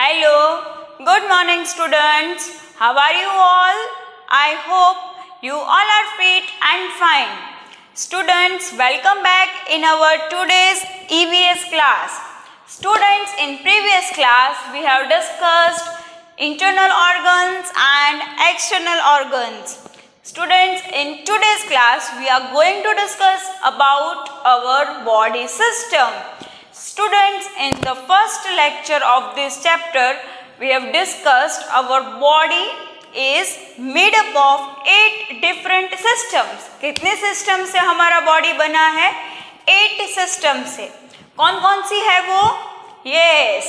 Hello, good morning students. How are you all? I hope you all are fit and fine. Students, welcome back in our today's EVS class. Students, in previous class we have discussed internal organs and external organs. Students, in today's class we are going to discuss about our body system. Students, in the first lecture of this chapter, we have discussed our body is made up of 8 different systems. कितने system से हमारा body बना है? 8 system से. कौन कौन सी है वो? Yes,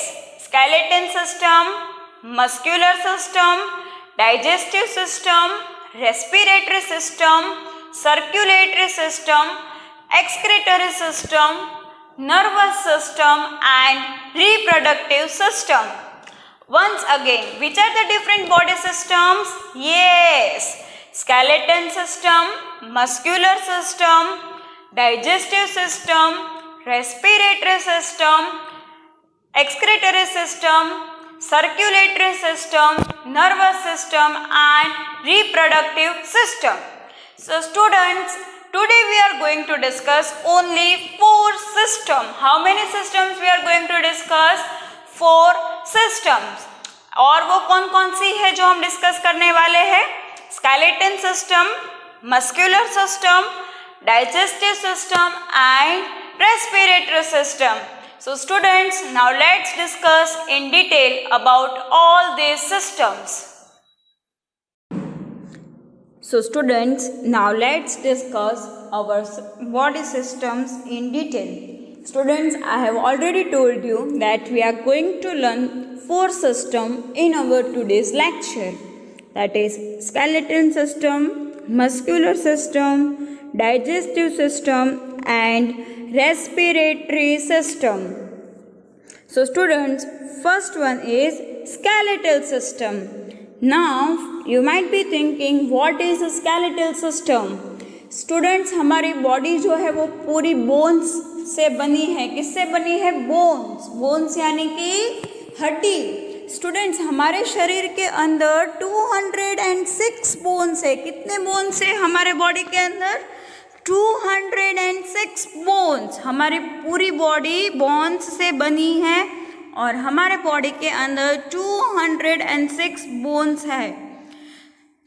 skeleton system, muscular system, digestive system, respiratory system, circulatory system, excretory system, nervous system and reproductive system. Once again, which are the different body systems? Yes, skeleton system, muscular system, digestive system, respiratory system, excretory system, circulatory system, nervous system and reproductive system. So students, today we are going to discuss only 4 systems. How many systems we are going to discuss? 4 systems. और वो कौन कौन सी है जो हम discuss करने वाले हैं? Skeleton system, muscular system, digestive system and respiratory system. So students, now let's discuss in detail about all these systems. So students, now let's discuss our body systems in detail. Students, I have already told you that we are going to learn 4 systems in our today's lecture. That is skeleton system, muscular system, digestive system and respiratory system. So students, first one is skeletal system. Now you might be thinking what is a skeletal system? Students, हमारी body जो है वो पूरी bones से बनी है. किससे बनी है? बोन्स. बोन्स यानी कि हड्डी. स्टूडेंट्स, हमारे शरीर के अंदर 206 बोन्स है. कितने बोन्स है हमारे बॉडी के अंदर? 206 बोन्स. हमारी पूरी बॉडी बोन्स से बनी है और हमारे बॉडी के अंदर 206 बोन्स है.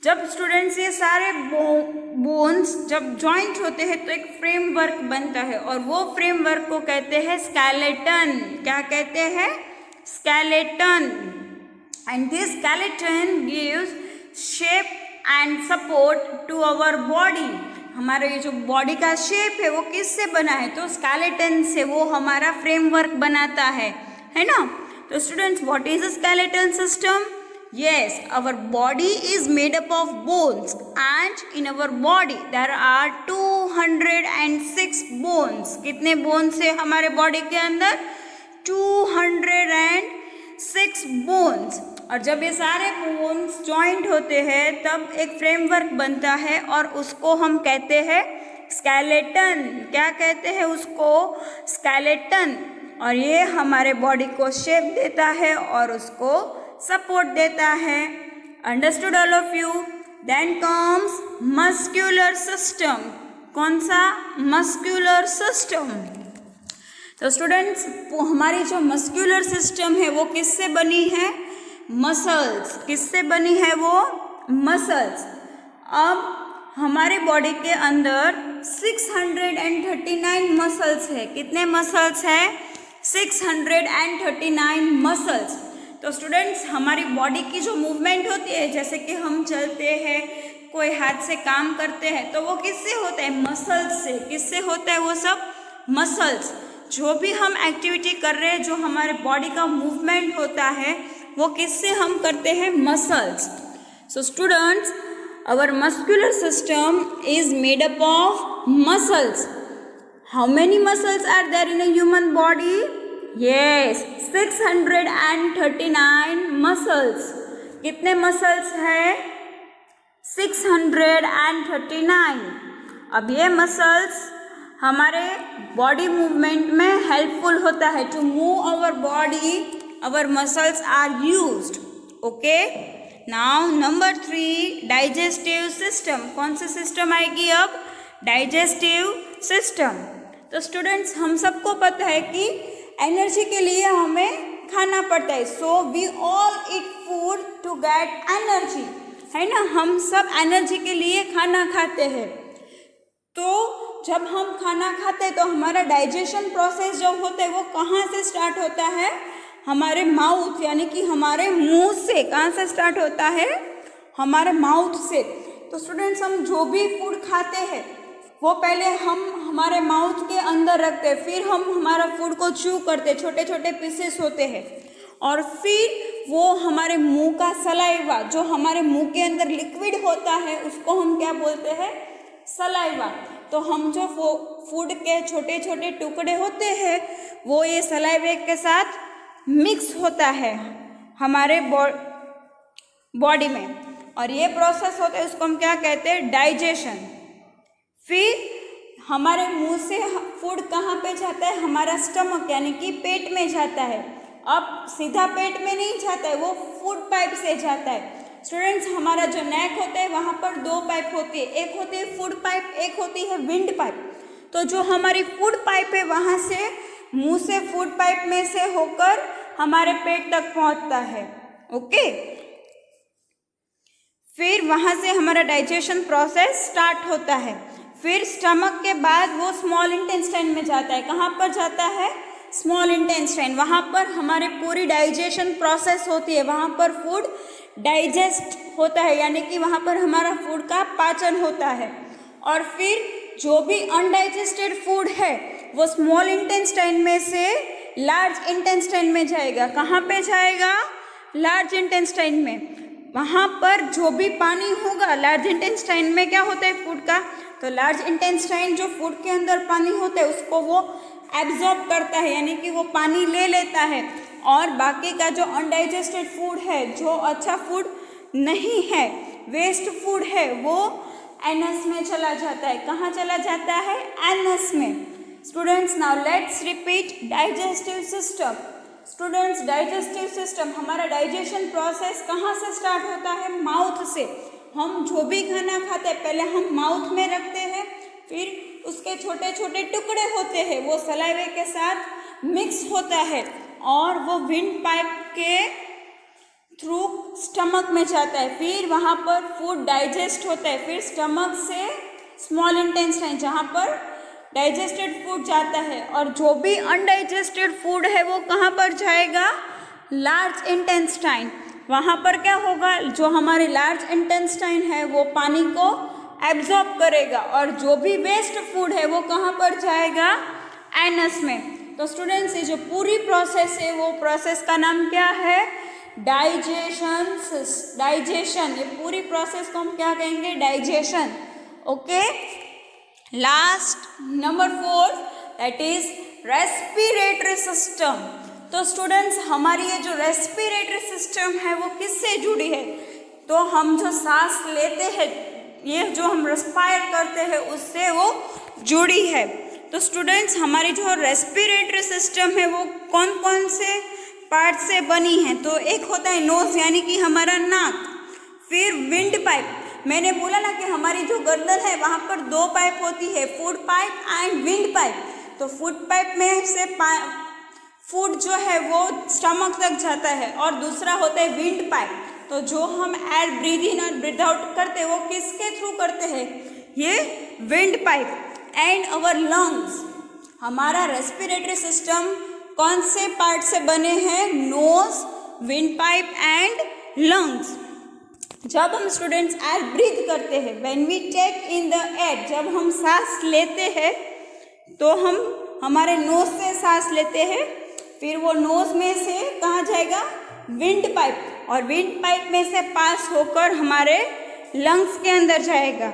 जब स्टूडेंट्स ये सारे बोन्स जब जॉइंट होते हैं तो एक फ्रेमवर्क बनता है और वो फ्रेमवर्क को कहते हैं स्केलेटन. क्या कहते हैं? Skeleton. And this skeleton gives shape and support to our body. हमारा ये जो बॉडी का शेप है वो किससे बना है? तो स्केलेटन से. वो हमारा फ्रेमवर्क बनाता है ना. तो students, what is a skeletal system? Yes, our body is made up of bones and in our body there are 206 bones. कितने bones है हमारे body के अंदर? 206 bones. और जब ये सारे bones joint होते हैं तब एक framework बनता है और उसको हम कहते हैं skeleton. क्या कहते हैं उसको? skeleton. और ये हमारे बॉडी को शेप देता है और उसको सपोर्ट देता है. Understood all of you? Then comes muscular system. कौन सा? Muscular system. तो स्टूडेंट्स, हमारी जो मस्क्यूलर सिस्टम है वो किससे बनी है? मसल्स. किससे बनी है वो? मसल्स. अब हमारे बॉडी के अंदर 639 मसल्स है. कितने मसल्स है? 639 मसल्स. तो स्टूडेंट्स, हमारी बॉडी की जो मूवमेंट होती है, जैसे कि हम चलते हैं, कोई हाथ से काम करते हैं, तो वो किससे होता है? मसल्स से. किससे होता है वो सब? मसल्स. जो भी हम एक्टिविटी कर रहे हैं, जो हमारे बॉडी का मूवमेंट होता है, वो किससे हम करते हैं? Muscles. So students, our muscular system is made up of muscles. How many muscles are there in a human body? Yes, 639 muscles. कितने मसल्स है? 639. अब ये मसल्स हमारे बॉडी मूवमेंट में हेल्पफुल होता है to move our body our muscles are used. Okay. Now number 3, digestive system. कौन सी system आएगी अब? Digestive system. तो स्टूडेंट्स हम सबको पता है कि एनर्जी के लिए हमें खाना पड़ता है. So we all eat food to get energy, है ना. हम सब एनर्जी के लिए खाना खाते हैं. तो जब हम खाना खाते हैं तो हमारा डाइजेशन प्रोसेस जो होता है वो कहाँ से स्टार्ट होता है? हमारे माउथ, यानी कि हमारे मुंह से. कहाँ से स्टार्ट होता है? हमारे माउथ से. तो स्टूडेंट्स हम जो भी फूड खाते हैं वो पहले हम हमारे माउथ के अंदर रखते हैं, फिर हम हमारा फूड को च्यू करते हैं, छोटे छोटे पीसेस होते हैं, और फिर वो हमारे मुंह का सलाइवा, जो हमारे मुंह के अंदर लिक्विड होता है उसको हम क्या बोलते हैं? सलाइवा. तो हम जो फूड के छोटे छोटे टुकड़े होते हैं वो ये सलाइवे के साथ मिक्स होता है हमारे बॉडी में, और ये प्रोसेस होता है उसको हम क्या कहते हैं? डाइजेशन. फिर हमारे मुंह से फूड कहाँ पे जाता है? हमारा स्टमक, यानी कि पेट में जाता है. अब सीधा पेट में नहीं जाता है, वो फूड पाइप से जाता है. स्टूडेंट्स हमारा जो नेक होता है वहाँ पर 2 पाइप होती है, एक होती है फूड पाइप, एक होती है विंड पाइप. तो जो हमारी फूड पाइप है वहाँ से मुंह से फूड पाइप में से होकर हमारे पेट तक पहुँचता है. ओके. फिर वहाँ से हमारा डाइजेशन प्रोसेस स्टार्ट होता है. फिर स्टमक के बाद वो स्मॉल इंटेस्टाइन में जाता है. कहाँ पर जाता है? Small intestine. वहाँ पर हमारी पूरी डाइजेशन प्रोसेस होती है, वहाँ पर फूड डाइजेस्ट होता है, यानी कि वहाँ पर हमारा फूड का पाचन होता है. और फिर जो भी अनडाइजेस्टेड फूड है वो स्मॉल इंटेस्टाइन में से लार्ज इंटेस्टाइन में जाएगा. कहाँ पे जाएगा? लार्ज इंटेस्टाइन में. वहाँ पर जो भी पानी होगा, लार्ज इंटेस्टाइन में क्या होता है फूड का? तो लार्ज इंटेस्टाइन जो फूड के अंदर पानी होता है उसको वो एब्जॉर्ब करता है, यानी कि वो पानी ले लेता है, और बाकी का जो अनडाइजेस्टेड फूड है, जो अच्छा फूड नहीं है, वेस्ट फूड है, वो एनस में चला जाता है. कहाँ चला जाता है? एनस में. Students now let's repeat digestive system. Students digestive system, हमारा डाइजेशन प्रोसेस कहाँ से स्टार्ट होता है? माउथ से. हम जो भी खाना खाते हैं पहले हम माउथ में रखते हैं, फिर उसके छोटे छोटे टुकड़े होते हैं, वो सलाइवे के साथ मिक्स होता है, और वो विंड पाइप के थ्रू स्टमक में जाता है. फिर वहाँ पर फूड डाइजेस्ट होता है. फिर स्टमक से स्मॉल इंटेस्टाइन, जहाँ पर डाइजेस्टेड फूड जाता है, और जो भी अनडाइजेस्टेड फूड है वो कहाँ पर जाएगा? Large intestine. वहाँ पर क्या होगा? जो हमारी लार्ज इंटेस्टाइन है वो पानी को एब्जॉर्ब करेगा, और जो भी वेस्ट फूड है वो कहाँ पर जाएगा? एनस में. तो स्टूडेंट्स ये जो पूरी प्रोसेस है वो प्रोसेस का नाम क्या है? डाइजेशन. डाइजेशन, ये पूरी प्रोसेस को हम क्या कहेंगे? Digestion. Okay. Last number 4, that is respiratory system. तो स्टूडेंट्स हमारी ये जो रेस्पिरेटरी सिस्टम है वो किससे जुड़ी है? तो हम जो सांस लेते हैं, ये जो हम रेस्पायर करते हैं उससे वो जुड़ी है. तो स्टूडेंट्स हमारी जो रेस्पिरेटरी सिस्टम है वो कौन कौन से पार्ट से बनी है? तो एक होता है नोज, यानी कि हमारा नाक. फिर विंड पाइप, मैंने बोला ना कि हमारी जो गर्दन है वहाँ पर 2 पाइप होती है, food pipe and wind pipe. तो फूड पाइप में से फूड जो है वो स्टमक तक जाता है, और दूसरा होता है विंड पाइप. तो जो हम एयर ब्रीथ इन और ब्रीथ आउट करते हैं वो किसके थ्रू करते हैं? ये wind pipe. And our lungs, हमारा रेस्पिरेटरी सिस्टम कौन से पार्ट से बने हैं? Nose, wind pipe and lungs. जब हम स्टूडेंट्स एयर ब्रीथ करते हैं, when we take in the air, जब हम सांस लेते हैं तो हम हमारे नोज से सांस लेते हैं, फिर वो नोज में से कहाँ जाएगा? विंड पाइप, और विंड पाइप में से पास होकर हमारे लंग्स के अंदर जाएगा,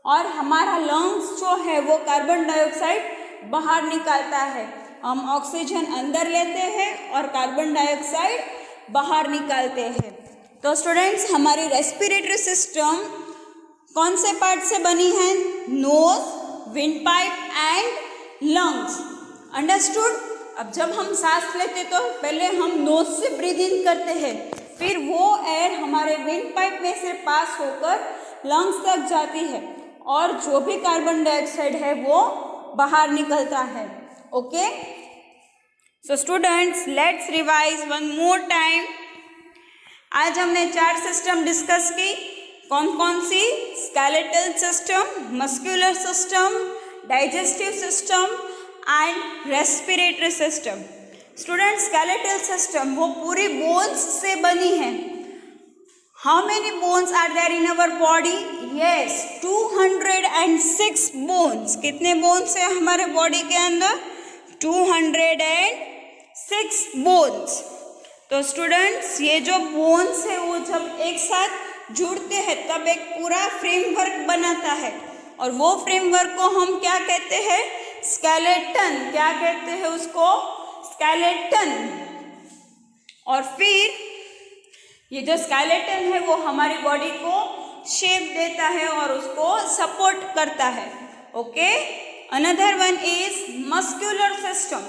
और हमारा लंग्स जो है वो कार्बन डाइऑक्साइड बाहर निकालता है. हम ऑक्सीजन अंदर लेते हैं और कार्बन डाइऑक्साइड बाहर निकालते हैं. तो स्टूडेंट्स हमारी रेस्पिरेटरी सिस्टम कौन से पार्ट से बनी है? Nose, wind pipe and lungs. Understood? अब जब हम सांस लेते तो पहले हम नोज से ब्रीथ इन करते हैं, फिर वो एयर हमारे विंड पाइप में से पास होकर लंग्स तक जाती है और जो भी कार्बन डाइऑक्साइड है वो बाहर निकलता है। Okay, so students let's revise one more time. आज हमने 4 सिस्टम डिस्कस की। कौन कौन सी? Skeletal system, muscular system, digestive system and respiratory system. Students skeletal system वो पूरी बोन्स से बनी है। How many bones are there in our body? Yes, 206 bones. कितने बोन्स है हमारे बॉडी के अंदर? 206 बोन्स। तो स्टूडेंट्स ये जो बोन्स है वो जब एक साथ जुड़ते हैं तब एक पूरा फ्रेमवर्क बनाता है और वो फ्रेमवर्क को हम क्या कहते हैं? स्केलेटन। क्या कहते हैं उसको? स्केलेटन। और फिर ये जो स्केलेटन है वो हमारी बॉडी को शेप देता है और उसको सपोर्ट करता है। Okay, another one is muscular system.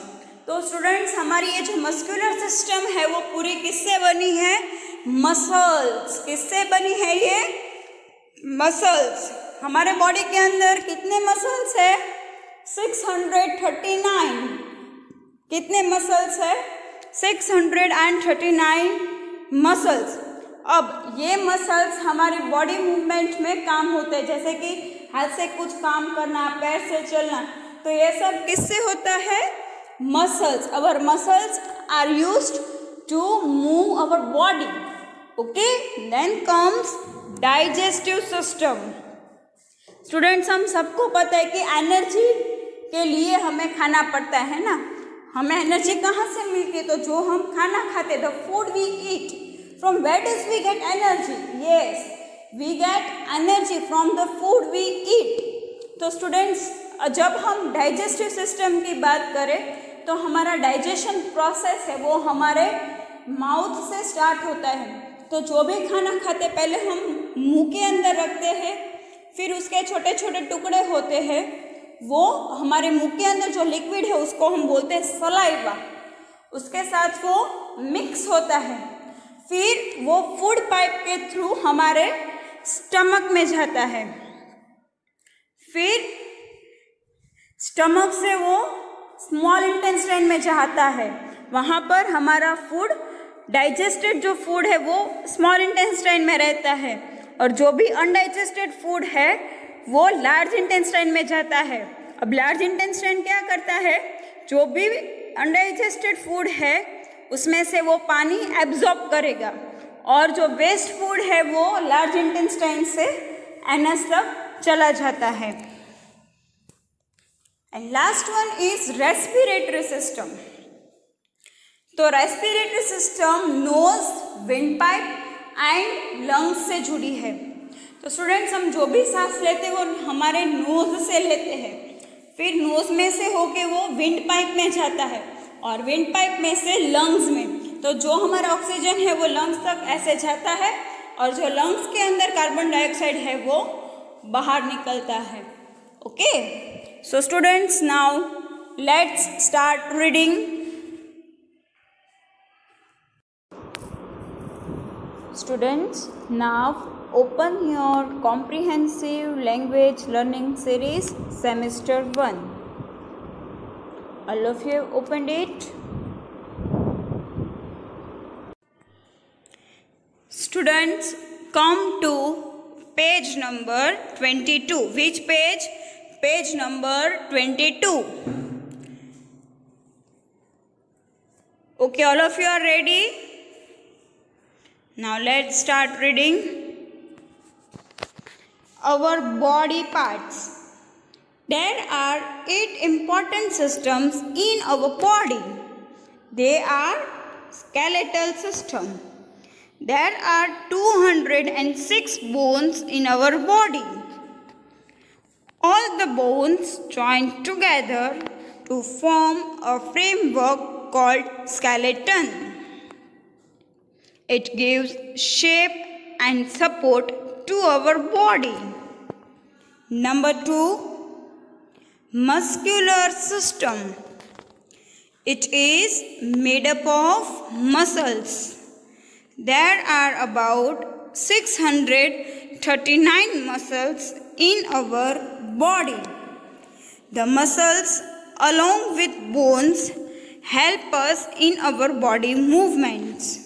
तो स्टूडेंट्स हमारी ये जो मस्कुलर सिस्टम है वो पूरी किससे बनी है? मसल्स। किससे बनी है ये? मसल्स। हमारे बॉडी के अंदर कितने मसल्स है? 639। कितने मसल्स है? 639 मसल्स। अब ये मसल्स हमारी बॉडी मूवमेंट में काम होते हैं, जैसे कि हाथ से कुछ काम करना, पैर से चलना, तो ये सब किससे होता है? Muscles. Our muscles are used to move our body. Okay, then comes digestive system. Students हम सबको पता है कि एनर्जी के लिए हमें खाना पड़ता है ना। हमें एनर्जी कहाँ से मिलती है? तो जो हम खाना खाते, the food we eat, from where does we get energy? Yes, we get energy from the food we eat. तो स्टूडेंट्स जब हम डाइजेस्टिव सिस्टम की बात करें तो हमारा डाइजेशन प्रोसेस है वो हमारे माउथ से स्टार्ट होता है। तो जो भी खाना खाते पहले हम मुंह के अंदर रखते हैं, फिर उसके छोटे छोटे टुकड़े होते हैं, वो हमारे मुंह के अंदर जो लिक्विड है उसको हम बोलते हैं सलाइवा, उसके साथ वो मिक्स होता है, फिर वो फूड पाइप के थ्रू हमारे स्टमक में जाता है, फिर स्टमक से वो स्मॉल इंटेस्टाइन में जाता है, वहाँ पर हमारा फूड डाइजेस्टेड जो फूड है वो स्मॉल इंटेस्टाइन में रहता है और जो भी अनडाइजेस्टेड फूड है वो लार्ज इंटेस्टाइन में जाता है। अब लार्ज इंटेस्टाइन क्या करता है? जो भी अनडाइजेस्टेड फूड है उसमें से वो पानी एब्जॉर्ब करेगा और जो वेस्ट फूड है वो लार्ज इंटेस्टाइन से एनस तक चला जाता है। And last one is respiratory system. तो respiratory system nose, wind pipe and lungs से जुड़ी है। तो स्टूडेंट्स हम जो भी सांस लेते हैं वो हमारे नोज से लेते हैं, फिर नोज में से होके वो विंड पाइप में जाता है और विंड पाइप में से लंग्स में। तो जो हमारा ऑक्सीजन है वो लंग्स तक ऐसे जाता है और जो लंग्स के अंदर कार्बन डाइऑक्साइड है वो बाहर निकलता है। Okay, so students now let's start reading. Students, now open your comprehensive language learning series semester 1. All of you have opened it. Students, come to page number 22. Which page? Page number 22. Okay, all of you are ready? Now let's start reading. Our body parts. There are 8 important systems in our body. They are skeletal system. There are 206 bones in our body. All the bones join together to form a framework called skeleton. It gives shape and support to our body. Number 2, muscular system. It is made up of muscles. There are about 639 muscles in our body. The muscles, along with bones, help us in our body movements.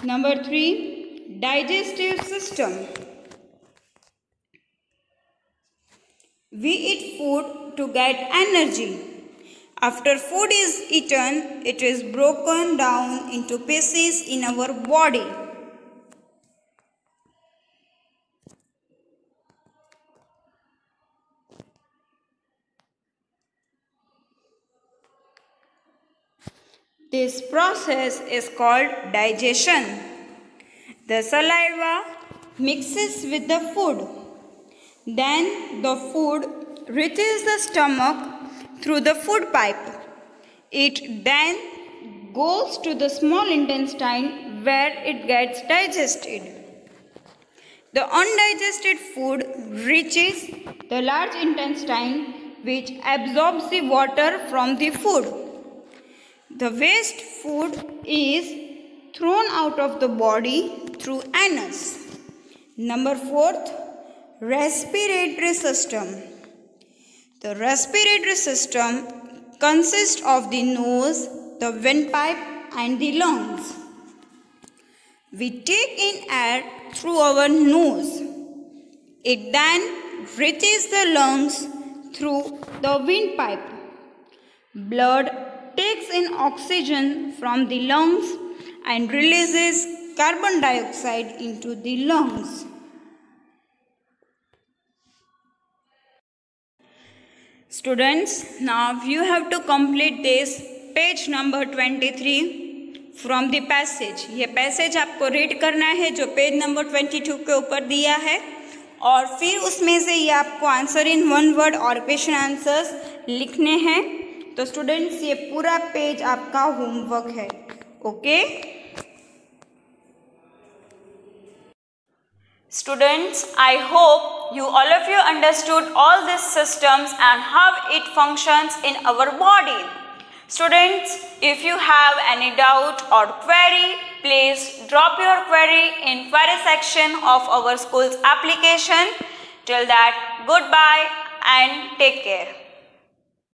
Number 3, digestive system. We eat food to get energy. After food is eaten, it is broken down into pieces in our body. This process is called digestion. The saliva mixes with the food. Then the food reaches the stomach through the food pipe. It then goes to the small intestine where it gets digested. The undigested food reaches the large intestine, which absorbs the water from the food. The waste food is thrown out of the body through anus. Number 4, respiratory system. The respiratory system consists of the nose, the windpipe, and the lungs. We take in air through our nose. It then reaches the lungs through the windpipe. Blood takes in oxygen from the lungs and releases carbon dioxide into the lungs. Students, now you have to complete this page number 23 from the passage. ये passage आपको read करना है जो page number 22 के ऊपर दिया है, और फिर उसमें से ये आपको आंसर इन वन वर्ड और क्वेश्चन आंसर्स लिखने हैं. तो स्टूडेंट्स, ये पूरा पेज आपका होमवर्क है. Okay Students, I hope all of you understood all these systems and how it functions in our body. Students, if you have any doubt or query, please drop your query in query section of our school's application. Till that, goodbye and take care.